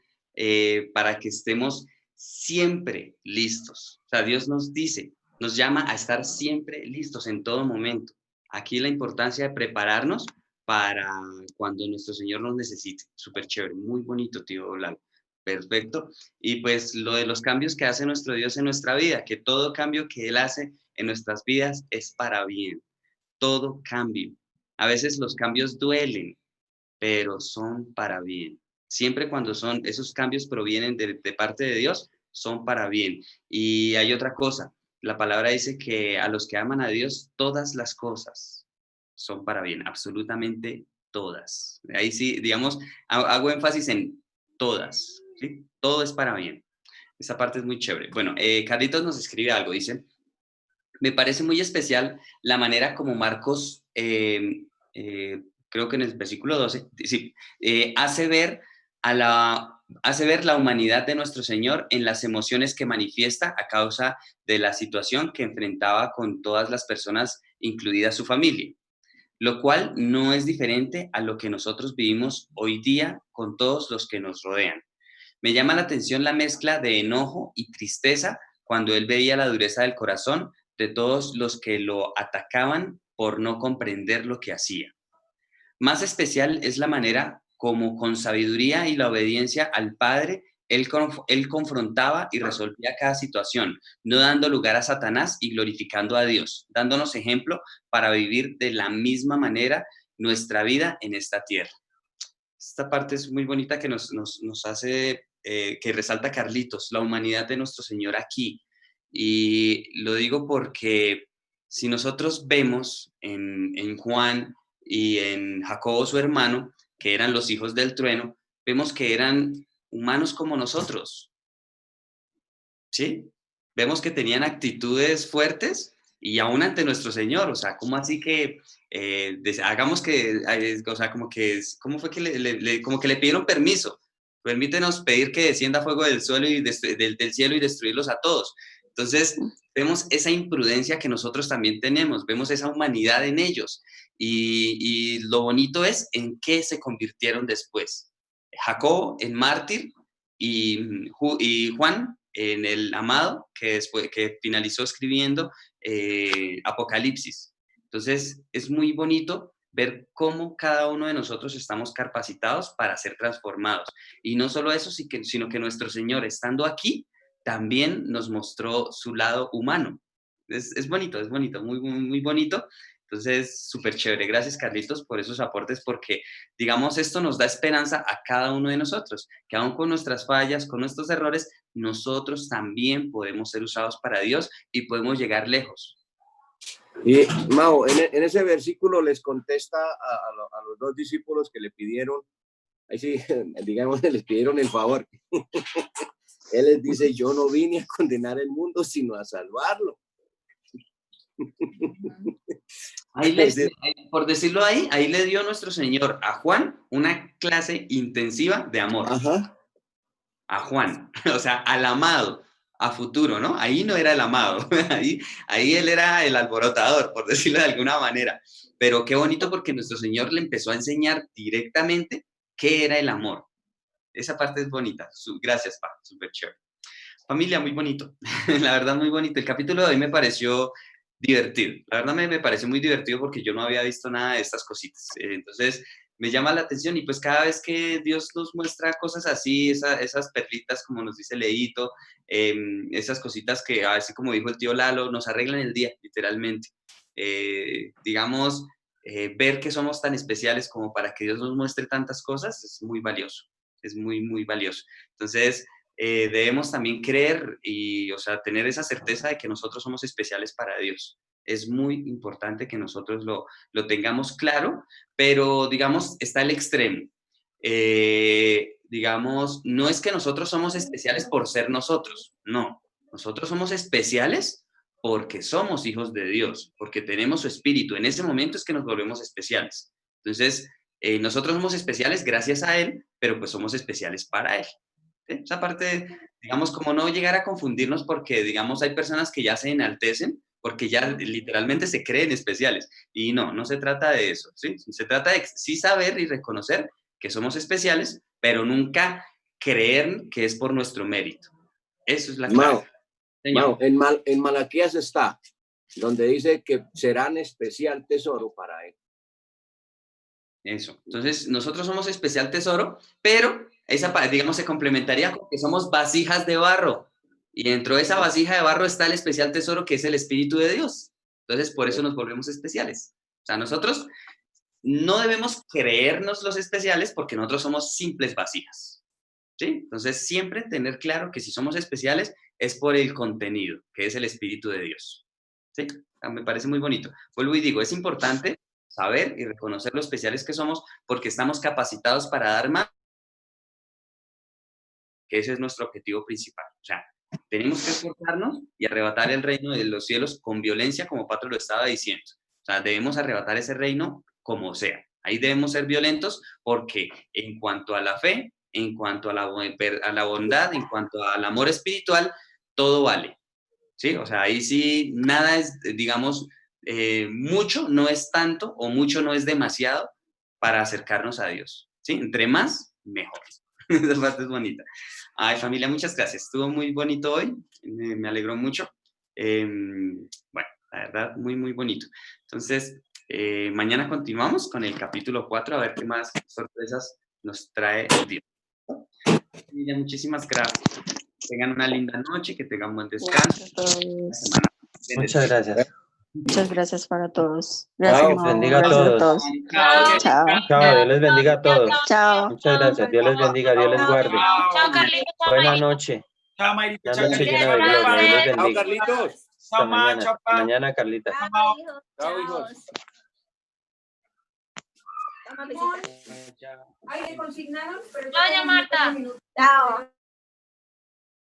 para que estemos siempre listos. O sea, Dios nos dice, nos llama a estar siempre listos en todo momento. Aquí la importancia de prepararnos para cuando nuestro Señor nos necesite. Súper chévere, muy bonito, tío Lalo. Perfecto. Y pues lo de los cambios que hace nuestro Dios en nuestra vida, que todo cambio que Él hace en nuestras vidas es para bien. Todo cambio. A veces los cambios duelen, pero son para bien. Siempre cuando esos cambios provienen de parte de Dios, son para bien. Y hay otra cosa, la palabra dice que a los que aman a Dios, todas las cosas son para bien, absolutamente todas. Ahí sí, digamos, hago énfasis en todas, ¿sí? Todo es para bien. Esa parte es muy chévere. Bueno, Carlitos nos escribe algo, dice, me parece muy especial la manera como Marcos, creo que en el versículo 12, sí, hace ver la humanidad de nuestro Señor en las emociones que manifiesta a causa de la situación que enfrentaba con todas las personas, incluida su familia, lo cual no es diferente a lo que nosotros vivimos hoy día con todos los que nos rodean. Me llama la atención la mezcla de enojo y tristeza cuando él veía la dureza del corazón de todos los que lo atacaban por no comprender lo que hacía. Más especial es la manera como con sabiduría y la obediencia al Padre, él confrontaba y resolvía cada situación, no dando lugar a Satanás y glorificando a Dios, dándonos ejemplo para vivir de la misma manera nuestra vida en esta tierra. Esta parte es muy bonita que nos hace, que resalta Carlitos, la humanidad de nuestro Señor aquí. Y lo digo porque si nosotros vemos en Juan y en Jacobo, su hermano, que eran los hijos del trueno, vemos que eran humanos como nosotros, ¿sí? Vemos que tenían actitudes fuertes y aún ante nuestro Señor, o sea, ¿cómo así que hagamos que, o sea, como que, ¿cómo fue que como que le pidieron permiso? Permítenos pedir que descienda fuego del cielo y destruirlos a todos. Entonces, vemos esa imprudencia que nosotros también tenemos, vemos esa humanidad en ellos. Y lo bonito es en qué se convirtieron después. Jacobo en mártir y Juan en el amado, que finalizó escribiendo Apocalipsis. Entonces, es muy bonito ver cómo cada uno de nosotros estamos capacitados para ser transformados. Y no solo eso, sino que nuestro Señor, estando aquí, también nos mostró su lado humano. Es bonito, muy, muy, muy bonito. Entonces, súper chévere. Gracias, Carlitos, por esos aportes, porque, digamos, esto nos da esperanza a cada uno de nosotros, que aún con nuestras fallas, con nuestros errores, nosotros también podemos ser usados para Dios y podemos llegar lejos. Y, Mao, en ese versículo les contesta a los dos discípulos que le pidieron, ahí sí, digamos, les pidieron el favor. Él les dice, yo no vine a condenar el mundo, sino a salvarlo. Por decirlo ahí le dio nuestro Señor a Juan una clase intensiva de amor. Ajá. A Juan, o sea, al amado, a futuro, ¿no? Ahí no era el amado, ahí él era el alborotador, por decirlo de alguna manera. Pero qué bonito porque nuestro Señor le empezó a enseñar directamente qué era el amor. Esa parte es bonita. Gracias, Pa, súper chévere. Familia, muy bonito. La verdad, muy bonito. El capítulo de hoy me pareció divertido. La verdad me pareció muy divertido porque yo no había visto nada de estas cositas. Entonces, me llama la atención y pues cada vez que Dios nos muestra cosas así, esas perlitas, como nos dice Leito, esas cositas que, así como dijo el tío Lalo, nos arreglan el día, literalmente. Digamos, ver que somos tan especiales como para que Dios nos muestre tantas cosas es muy valioso. Es muy, muy valioso. Entonces, debemos también creer y, o sea, tener esa certeza de que nosotros somos especiales para Dios. Es muy importante que nosotros lo tengamos claro, pero, digamos, está el extremo. Digamos, no es que nosotros somos especiales por ser nosotros, no. Nosotros somos especiales porque somos hijos de Dios, porque tenemos su espíritu. En ese momento es que nos volvemos especiales. Entonces, nosotros somos especiales gracias a Él, pero pues somos especiales para Él. ¿Sí? Esa parte, digamos, como no llegar a confundirnos porque, digamos, hay personas que ya se enaltecen porque ya literalmente se creen especiales. Y no se trata de eso, ¿sí? Se trata de sí saber y reconocer que somos especiales, pero nunca creer que es por nuestro mérito. Eso es la clave. Mao, en Malaquías está, donde dice que serán especial tesoro para él. Eso. Entonces, nosotros somos especial tesoro, pero esa, digamos, se complementaría con que somos vasijas de barro. Y dentro de esa vasija de barro está el especial tesoro que es el Espíritu de Dios. Entonces, por eso nos volvemos especiales. O sea, nosotros no debemos creernos los especiales porque nosotros somos simples vasijas. ¿Sí? Entonces, siempre tener claro que si somos especiales es por el contenido, que es el Espíritu de Dios. ¿Sí? Me parece muy bonito. Vuelvo y digo, es importante saber y reconocer lo especiales que somos porque estamos capacitados para dar más, que ese es nuestro objetivo principal. O sea, tenemos que esforzarnos y arrebatar el reino de los cielos con violencia, como Patro lo estaba diciendo. O sea, debemos arrebatar ese reino como sea. Ahí debemos ser violentos porque en cuanto a la fe, en cuanto a la bondad, en cuanto al amor espiritual, todo vale. ¿Sí? O sea, ahí sí nada es, digamos, mucho no es tanto o mucho no es demasiado para acercarnos a Dios. ¿Sí? Entre más, mejor. Esa parte es bonita. Ay, familia, muchas gracias. Estuvo muy bonito hoy. Me alegró mucho. Bueno, la verdad, muy, muy bonito. Entonces, mañana continuamos con el capítulo 4, a ver qué más sorpresas nos trae Dios. Familia, muchísimas gracias. Tengan una linda noche, que tengan buen descanso. Muchas gracias. Muchas gracias para todos. Gracias, Dios Mau. bendiga a Gracias a todos. todos. Chao. Chao, Dios les bendiga a todos. Chao. Muchas gracias. Dios les bendiga, Dios les guarde. Chao, Carlitos. Chao, Buena Mayrita. noche. Chao, Mayrita. Una Chao, noche Carlitos. llena de gloria. Dios les Chao, bendiga. Carlitos. Hasta Chao, Ma. mañana. Chao, Pa. Mañana, Carlita. Chao, hijos. Chao, hijos. Toma, besita. Ay, le consignaron, pero Doña Marta. Chao.